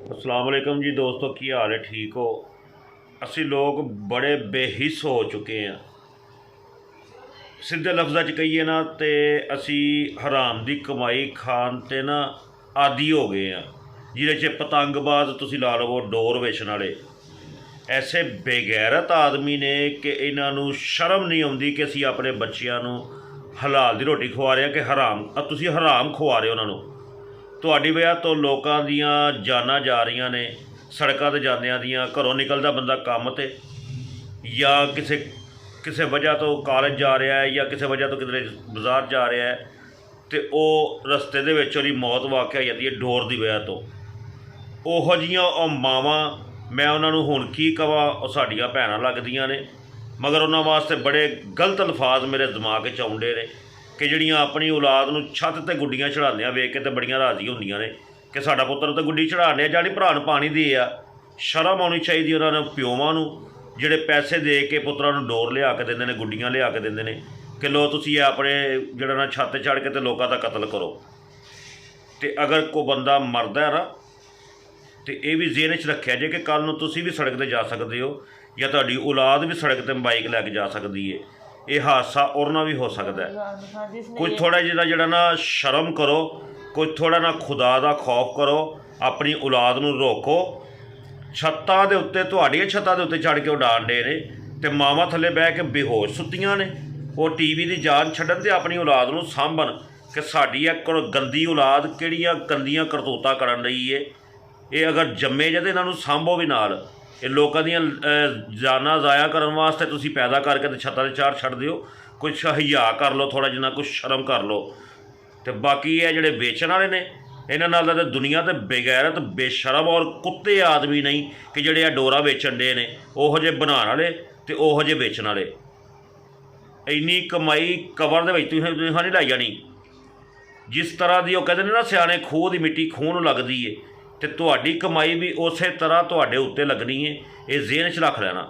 अस्सलाम वालेकुम जी दोस्तों, की हाल है? ठीक हो? असी लोग बड़े बेहिस हो चुके हैं। सिद्धे लफ्ज़ां च कहिए ना तो असी हराम की कमाई खान ते ना आदी हो गए हैं, जिहदे च पतंगबाज तुसीं ला लवो, डोर वेचण वाले ऐसे बेगैरत आदमी ने कि इन्हां नूं शर्म नहीं आउंदी कि असी अपने बच्चिਆਂ ਨੂੰ हलाल की रोटी खवा रहे हैं कि हराम तुसीं हराम खवा रहे हो उन्हां नूं। ਤੁਹਾਡੀ ਵਜ੍ਹਾ ਤੋਂ ਲੋਕਾਂ ਦੀਆਂ ਜਾਨਾਂ ਜਾ ਰਹੀਆਂ ਨੇ। ਸੜਕਾਂ 'ਤੇ ਜਾਂਦਿਆਂ ਦੀਆਂ ਘਰੋਂ ਨਿਕਲਦਾ ਬੰਦਾ ਕੰਮ 'ਤੇ ਜਾਂ ਕਿਸੇ ਵਜ੍ਹਾ ਤੋਂ ਕਾਲਜ ਜਾ ਰਿਹਾ ਹੈ ਜਾਂ ਕਿਸੇ ਵਜ੍ਹਾ ਤੋਂ ਕਿਧਰੇ ਬਾਜ਼ਾਰ ਜਾ ਰਿਹਾ ਹੈ ਅਤੇ ਉਹ ਰਸਤੇ ਦੇ ਵਿੱਚ ਉਹਦੀ ਮੌਤ ਵਾਕਿਆ ਹੋ ਜਾਂਦੀ ਹੈ ਡੋਰ ਦੀ ਵਜ੍ਹਾ ਤੋਂ। ਉਹੋ ਜਿਹੀਆਂ ਉਹ ਮਾਵਾਂ, ਮੈਂ ਉਹਨਾਂ ਨੂੰ ਹੁਣ ਕੀ ਕਹਾਂ, ਉਹ ਸਾਡੀਆਂ ਭੈਣਾਂ ਲੱਗਦੀਆਂ ਨੇ, ਮਗਰ ਉਹਨਾਂ ਵਾਸਤੇ ਬੜੇ ਗਲਤ ਅਲਫਾਜ਼ ਮੇਰੇ ਦਿਮਾਗ 'ਚ ਆਉਂਦੇ ਨੇ ਕਿ ਜਿਹੜੀਆਂ ਆਪਣੀ ਔਲਾਦ ਨੂੰ ਛੱਤ 'ਤੇ ਗੁੱਡੀਆਂ ਚੜ੍ਹਾਉਂਦਿਆਂ ਵੇਖ ਕੇ ਤਾਂ ਬੜੀਆਂ ਰਾਜ਼ੀ ਹੁੰਦੀਆਂ ਨੇ ਕਿ ਸਾਡਾ ਪੁੱਤਰ ਤਾਂ ਗੁੱਡੀ ਚੜ੍ਹਾਉਂਦੇ ਆ, ਜਾਣੀ ਭਰਾ ਨੂੰ ਪਾਣੀ ਦੇ ਆ। ਸ਼ਰਮ ਆਉਣੀ ਚਾਹੀਦੀ ਉਹਨਾਂ ਨੂੰ, ਪਿਓਵਾਂ ਨੂੰ, ਜਿਹੜੇ ਪੈਸੇ ਦੇ ਕੇ ਪੁੱਤਰਾਂ ਨੂੰ ਡੋਰ ਲਿਆ ਕੇ ਦਿੰਦੇ ਨੇ, ਗੁੱਡੀਆਂ ਲਿਆ ਕੇ ਦਿੰਦੇ ਨੇ ਕਿ ਲੋ ਤੁਸੀਂ ਆਪਣੇ ਜਿਹੜਾ ਨਾ ਛੱਤ 'ਤੇ ਚੜ੍ਹ ਕੇ ਅਤੇ ਲੋਕਾਂ ਦਾ ਕਤਲ ਕਰੋ। ਅਤੇ ਅਗਰ ਕੋਈ ਬੰਦਾ ਮਰਦਾ ਨਾ तो ये भी जेहन च रखिया जे कि कल तुसीं भी सड़क पर जा सकते हो या तुहाडी औलाद भी सड़क पर बाइक लैके जा सकती है। ये हादसा और ना भी हो सकता है। कुछ थोड़ा जिहा ना शर्म करो, कुछ थोड़ा ना खुदा का खौफ करो, अपनी औलाद नूं रोको। छत्तां दे उत्ते, तुहाडीआं छत्तां दे उत्ते चढ़ के उडान डे ने ते मावां थल्ले बह के बेहोश सुत्तियां ने। वो टीवी की जान छड्डन ते अपनी औलाद नूं सांभन कि साडी इह गंदी औलाद किहड़ियां गंदियां करतूतां करन रही है। ये अगर जम्मे जे तो इन्हों सांभो भी नाल। ये लोगों दी जाना ज़ाया करन वास्ते तुसीं पैदा करके तो छत्तां ते चार छड्ड दिओ। कुछ हया कर लो, थोड़ा जिन्ना कुछ शर्म कर लो। तो बाकी ये जिहड़े बेचण वाले ने, इन्हां नाल तां दुनिया ते बेगैरत बेशरम और कुत्ते आदमी नहीं कि जिहड़े आ डोरा वेचण दे ने, ओहो जे बनाउण वाले ते ओहो जे बेचण वाले। इन्नी कमाई कबर दे विच तुसीं नहीं लाई जानी। जिस तरह की वो कहते हैं ना सियाणे, खूह की मिट्टी खूह नूं लगदी है, तो तुहाडी कमाई भी उस तरह तुहाडे उत्ते लगनी है। ये जेहन च रख लेना।